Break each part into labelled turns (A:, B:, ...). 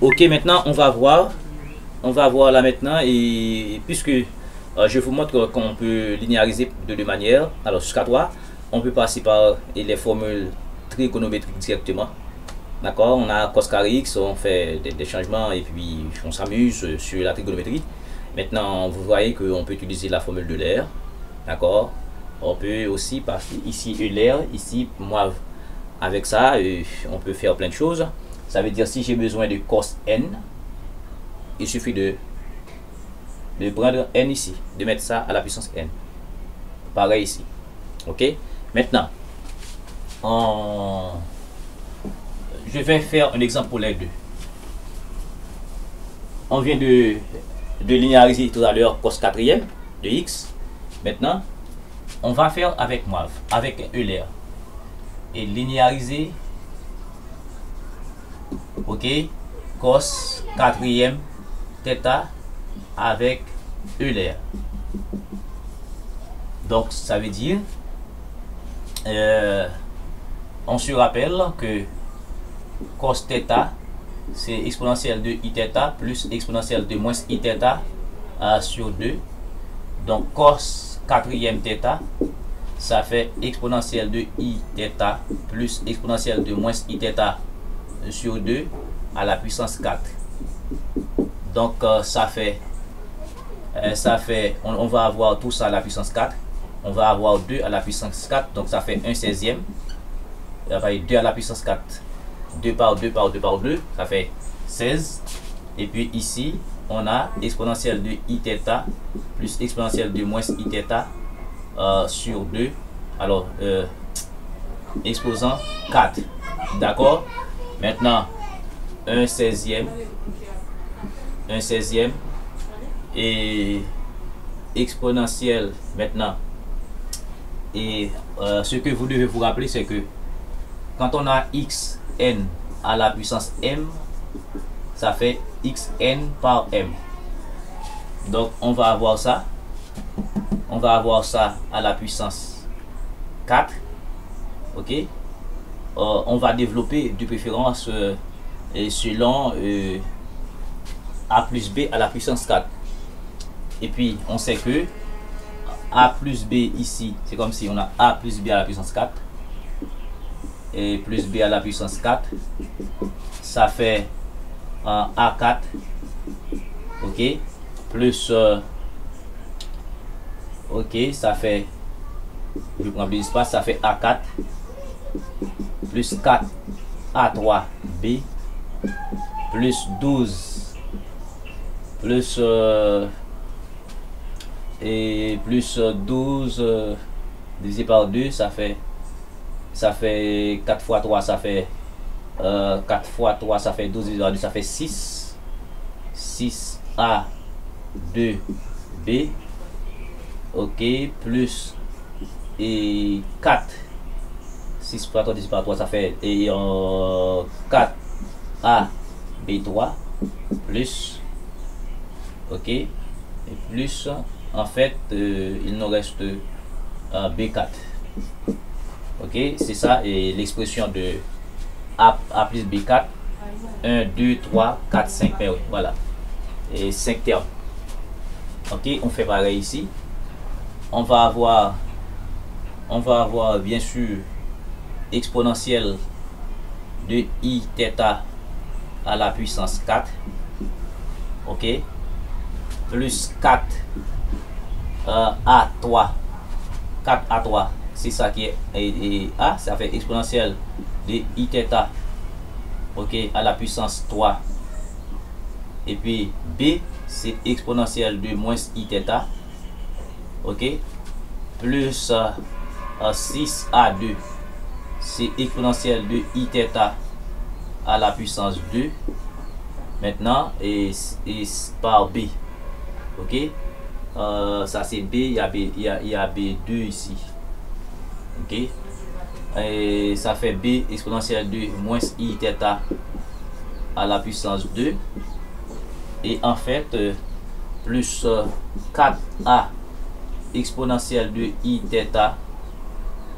A: Ok, maintenant on va voir là maintenant, et puisque je vous montre qu'on peut linéariser de deux manières. Alors jusqu'à 3, on peut passer par les formules trigonométriques directement. D'accord, on a cos carré x, on fait des changements et puis on s'amuse sur la trigonométrie. Maintenant, vous voyez qu'on peut utiliser la formule de l'air. D'accord, on peut aussi passer ici l'air, ici moi avec ça, on peut faire plein de choses. Ça veut dire si j'ai besoin de cos n, il suffit de prendre n ici, de mettre ça à la puissance n. Pareil ici. Ok, maintenant je vais faire un exemple pour les deux. On vient de linéariser tout à l'heure cos quatrième de x. Maintenant, on va faire avec moi, avec Euler. Et linéariser, ok, cos quatrième θ avec Euler. Donc, ça veut dire, on se rappelle que cos θ, c'est exponentielle de iθ plus exponentielle de moins iθ sur 2. Donc, cos quatrième θ, ça fait exponentielle de iθ plus exponentielle de moins iθ sur 2 à la puissance 4. Donc, ça fait, on va avoir tout ça à la puissance 4. On va avoir 2 à la puissance 4. Donc, ça fait 1/16e. Ça va être 2 à la puissance 4. 2 par 2 par 2 par 2, ça fait 16. Et puis ici, on a exponentielle de iθ plus exponentielle de moins iθ sur 2. Alors, exposant 4. D'accord? Maintenant, 1/16e. 1/16e. Et exponentielle maintenant. Et ce que vous devez vous rappeler, c'est que quand on a xn à la puissance m, ça fait xn par m. Donc on va avoir ça. On va avoir ça à la puissance 4. Ok. On va développer de préférence selon a plus b à la puissance 4. Et puis on sait que a plus b ici, c'est comme si on a a plus b à la puissance 4. Et plus b à la puissance 4, ça fait a4, ok, plus ok, ça fait, je prends plus d'espace, ça fait a4 plus 4 a3b plus 12 plus et plus 12 divisé par 2, ça fait 4 fois 3, ça fait 4 fois 3, ça fait 12 divisé par 2, ça fait 6. 6A 2B, ok, plus et 4. 6 fois 3 divisé par 3, ça fait 4A B3 plus, ok, et plus, en fait, il nous reste B4. Ok, c'est ça, et l'expression de A plus B4, 1, 2, 3, 4, 5, mais oui, voilà, et 5 termes. Ok, on fait pareil ici. On va avoir bien sûr exponentielle de iθ à la puissance 4, ok, plus 4 A3, 4A3, c'est ça qui est, et A, ça fait exponentielle de iθ, ok, à la puissance 3. Et puis B, c'est exponentielle de moins iθ, ok, plus 6A2, c'est exponentielle de iθ à la puissance 2. Maintenant, et par B, ok, ça c'est B, il y a B2 ici. Ok, et ça fait B exponentielle de moins iθ à la puissance 2. Et en fait, plus 4A exponentielle de iθ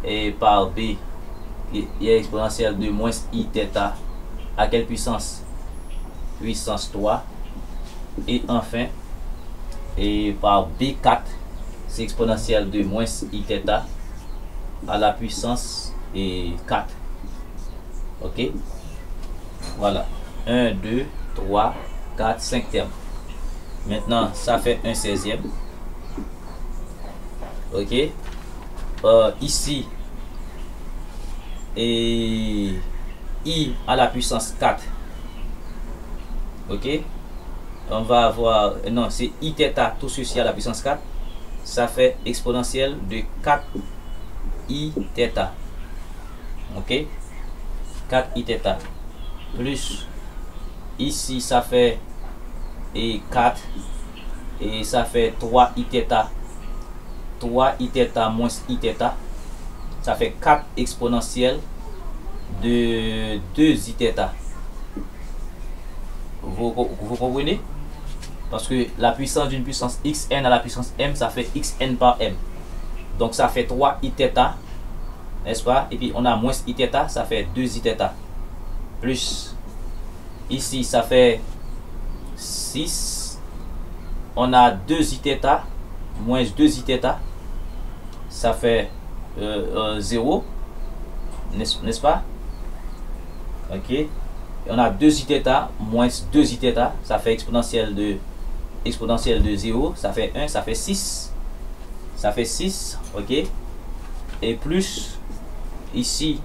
A: et par B et exponentielle de moins iθ à quelle puissance? puissance 3. Et enfin, et par B4, c'est exponentielle de moins I θ à la puissance et 4. Ok? Voilà. 1, 2, 3, 4, 5 termes. Maintenant, ça fait un 16e. Ok? Ici, et I à la puissance 4. Ok? On va avoir, non, c'est I θ, tout ceci à la puissance 4. Ça fait exponentielle de 4 I θ. Ok? 4 I θ. Plus, ici, ça fait et 4. Et ça fait 3 I θ. 3 I θ moins I θ. Ça fait 4 exponentielle de 2 I θ. Vous comprenez? Parce que la puissance d'une puissance xn à la puissance m, ça fait xn par m. Donc ça fait 3 I θ, n'est-ce pas? Et puis on a moins I θ, ça fait 2 I θ. Plus, ici ça fait 6. On a 2 I θ, moins 2 I θ, ça fait 0, n'est-ce pas? Ok. Et on a 2 I θ, moins 2 I θ, ça fait exponentielle de 0, ça fait 1, ça fait 6. Ça fait 6, ok. Et plus, ici,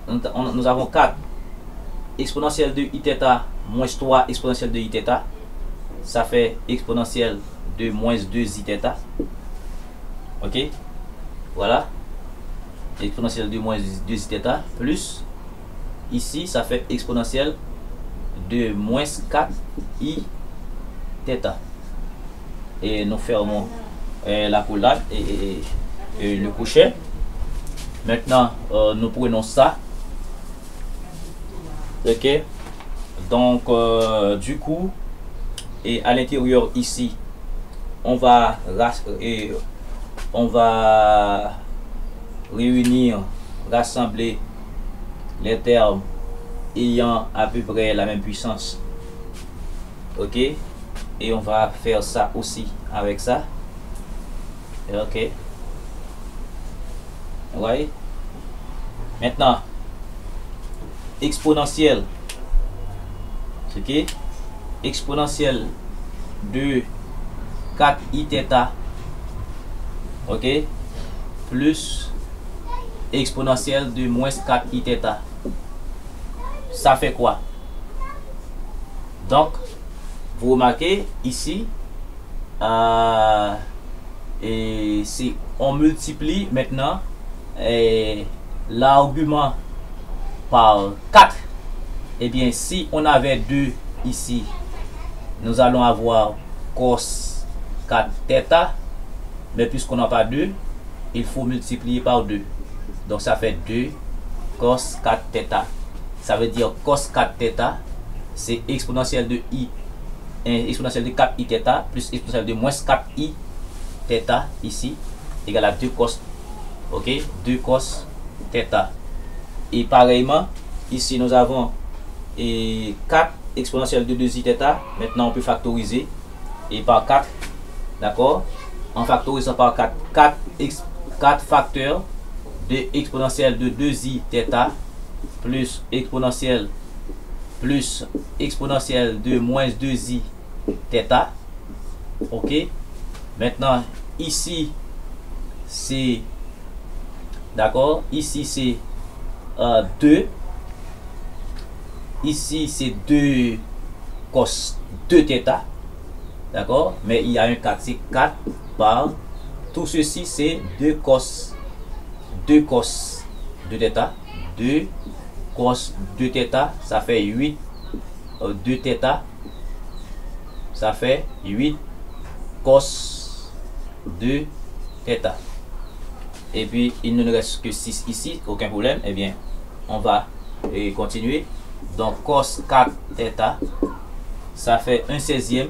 A: nous avons 4 exponentielle de I θ moins 3 exponentielle de I θ. Ça fait exponentielle de moins 2 I θ. Ok. Voilà. Exponentielle de moins 2 I θ. Plus, ici, ça fait exponentielle de moins 4 I θ. Et nous fermons la collade et le crochet. Maintenant, nous prenons ça. Ok. Donc, du coup, et à l'intérieur ici, on va réunir, rassembler les termes ayant à peu près la même puissance. Ok. Et on va faire ça aussi avec ça. Ok. Ouais. Maintenant, exponentielle. Ok. Exponentielle de 4 I θ. Ok. Plus exponentielle de moins 4 I θ. Ça fait quoi? Donc, vous remarquez ici, et si on multiplie maintenant l'argument par 4, et bien si on avait 2 ici, nous allons avoir cos 4 θ, mais puisqu'on n'a pas 2, il faut multiplier par 2. Donc ça fait 2 cos 4 θ. Ça veut dire cos 4 θ, c'est exponentielle de I, exponentielle de 4 I θ plus exponentielle de moins 4 I θ ici, égale à 2 cos. Ok, 2 cos θ. Et pareillement, ici nous avons 4 exponentielle de 2 I θ. Maintenant on peut factoriser et par 4, d'accord, en factorisant par 4, 4 facteurs de exponentielle de 2i θ plus exponentielle de moins 2i θ. Ok. Maintenant ici c'est, d'accord, ici c'est 2, ici c'est 2 cos 2 θ, d'accord, mais il y a un 4, c'est 4 par tout ceci, c'est 2 cos 2 cos 2 θ, 2 cos 2 θ, ça fait 8 2 θ, ça fait 8 cos 2 θ. Et puis il ne nous reste que 6 ici, aucun problème. Et bien on va continuer. Donc cos 4 θ, ça fait 1/16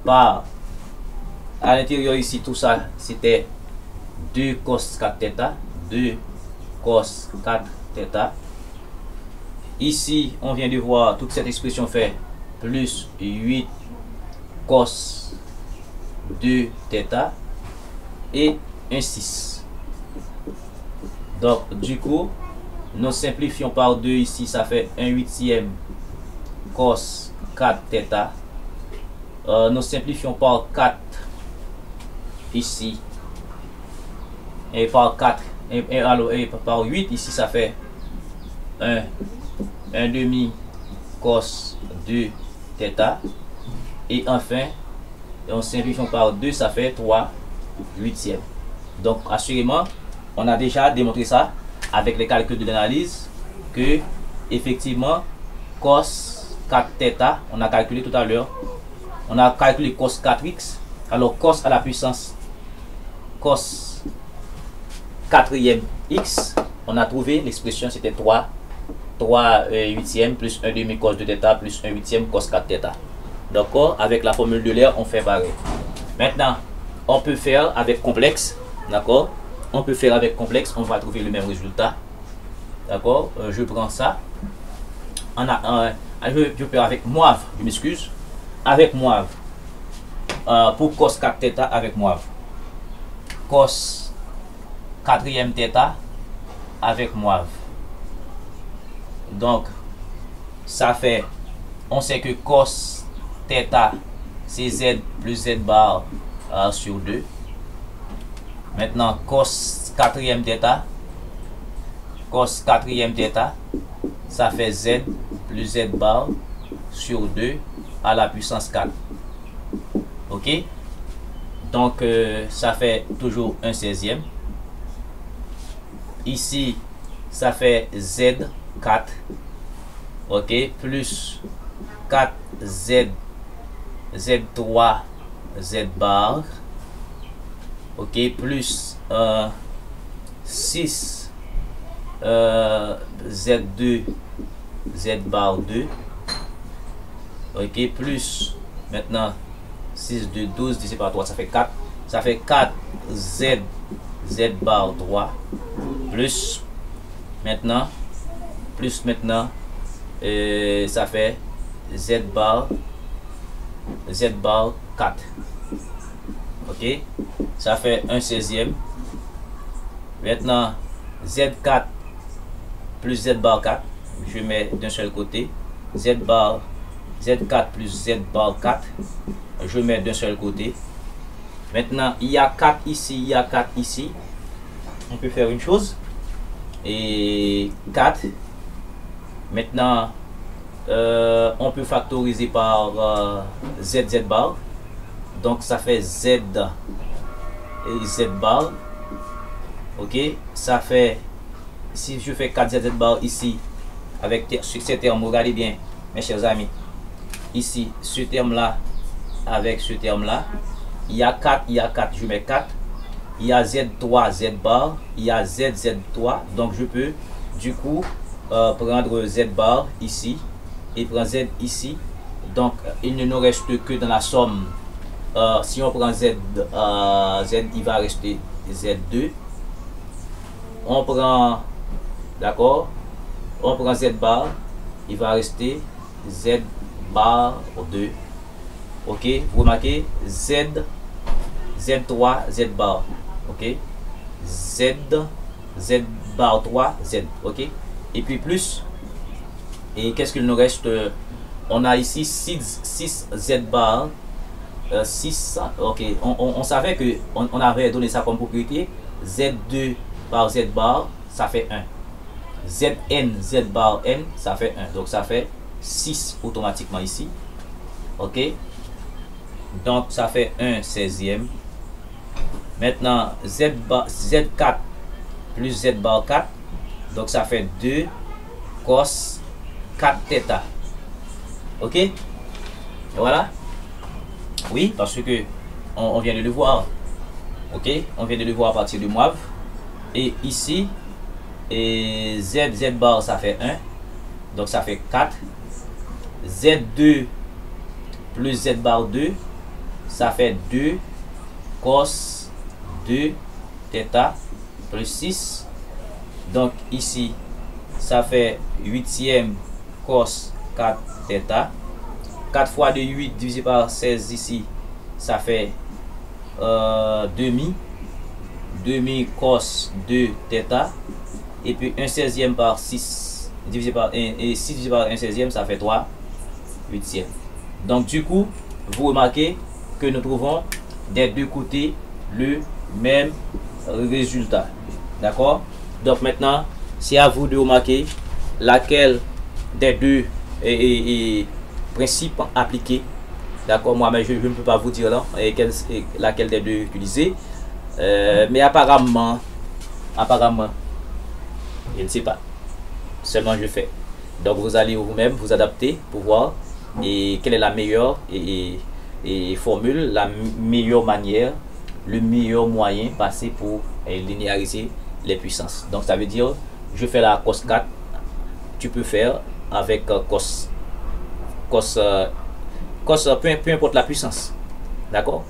A: par, à l'intérieur ici, tout ça c'était 2 cos 4 θ, 2 cos 4 θ. Ici, on vient de voir toute cette expression fait plus 8 cos 2 θ et un 6. Donc, du coup, nous simplifions par 2 ici, ça fait 1/8 cos 4 θ. Nous simplifions par 4 ici. Et par 4, et par 8 ici, ça fait 1 demi cos 2 θ. Et enfin, on simplifie par 2, ça fait 3/8. Donc, assurément, on a déjà démontré ça avec les calculs de l'analyse que, effectivement, cos 4 θ, on a calculé tout à l'heure, on a calculé cos 4x. Alors, cos à la puissance cos 4e x, on a trouvé l'expression, c'était 3/8 plus 1 demi cos 2 θ plus 1/8 cos 4 θ. D'accord? Avec la formule de l'air, on fait pareil. Maintenant, on peut faire avec complexe. D'accord? On peut faire avec complexe, on va trouver le même résultat. D'accord? Je prends ça. Je peux avec moivre, je m'excuse. Avec moivre. Pour cos 4 θ avec moivre. Cos 4e θ avec moivre. Donc, ça fait, on sait que cos θ, c'est z plus z bar sur 2. Maintenant, cos 4e θ, ça fait z plus z bar sur 2 à la puissance 4. Ok? Donc, ça fait toujours 1/16e. Ici, ça fait z4. Ok? Plus 4z, z3, z bar. Ok? Plus 6 z2, z bar 2. Ok? Plus, maintenant, 6, 2, 12, divisé par 3, ça fait 4. Ça fait 4 z, z bar 3. Plus, maintenant, ça fait z bar 4. Ok? Ça fait 1/16e. Maintenant, z4 plus z bar 4. Je mets d'un seul côté. Z4 plus z bar 4. Je mets d'un seul côté. Maintenant, il y a 4 ici, il y a 4 ici. On peut faire une chose. Et 4. Maintenant, on peut factoriser par z bar. Donc, ça fait z et z bar. Ok? Ça fait, si je fais 4 z bar ici, avec ce terme, regardez bien, mes chers amis. Ici, ce terme-là, avec ce terme-là, il y a 4, je mets 4. Il y a Z3, Z bar, il y a Z, Z3. Donc, je peux, du coup, prendre Z bar ici et prendre Z ici. Donc, il ne nous reste que dans la somme. Si on prend Z, il va rester Z2. On prend, d'accord, on prend Z bar, il va rester Z bar 2. Ok, vous remarquez, Z, Z3, Z bar. Ok, Z, Z bar 3, Z. Ok, et puis plus. Et qu'est-ce qu'il nous reste? On a ici 6 Z bar. 6, ok, on savait que on avait donné ça comme propriété. Z2 par Z bar, ça fait 1. Zn, Z bar n, ça fait 1. Donc ça fait 6 automatiquement ici. Ok, donc ça fait 1/16e. Maintenant, Z4 plus Z bar 4. Donc ça fait 2 cos 4 θ. Ok, et voilà. Oui, parce que on vient de le voir. Ok, on vient de le voir à partir du moivre. Et ici, et Z bar, ça fait 1. Donc ça fait 4. Z2 plus Z bar 2, ça fait 2 cos 2 θ plus 6. Donc ici, ça fait 8e cos 4 θ. 4 fois 2, 8 divisé par 16 ici, ça fait demi. Demi cos 2 θ. Et puis 1/16e par 6 divisé par 1 et 6 divisé par 1/16e, ça fait 3 8e. Donc du coup, vous remarquez que nous trouvons des deux côtés le même résultat. D'accord? Donc maintenant, c'est à vous de remarquer laquelle des deux principes appliqués. D'accord? Moi, mais je ne peux pas vous dire là laquelle des deux utiliser. Mais apparemment, je ne sais pas. Seulement je fais. Donc vous allez vous-même vous adapter pour voir et quelle est la meilleure formule, la meilleure manière, le meilleur moyen passé pour linéariser les puissances. Donc ça veut dire, je fais la cos 4, tu peux faire avec cos peu importe la puissance. D'accord?